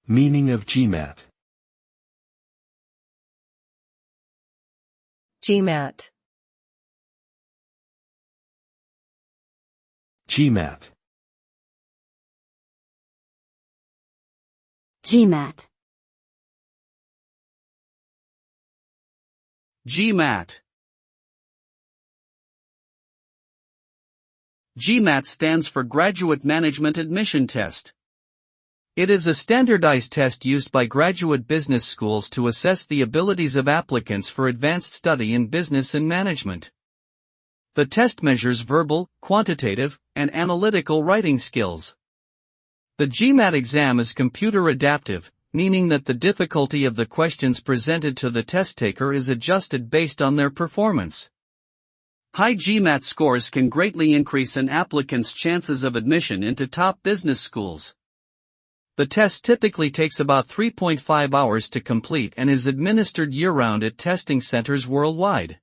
Meaning of GMAT. GMAT. GMAT. GMAT. GMAT. GMAT stands for Graduate Management Admission Test. It is a standardized test used by graduate business schools to assess the abilities of applicants for advanced study in business and management. The test measures verbal, quantitative, and analytical writing skills. The GMAT exam is computer adaptive, meaning that the difficulty of the questions presented to the test taker is adjusted based on their performance. High GMAT scores can greatly increase an applicant's chances of admission into top business schools. The test typically takes about 3.5 hours to complete and is administered year-round at testing centers worldwide.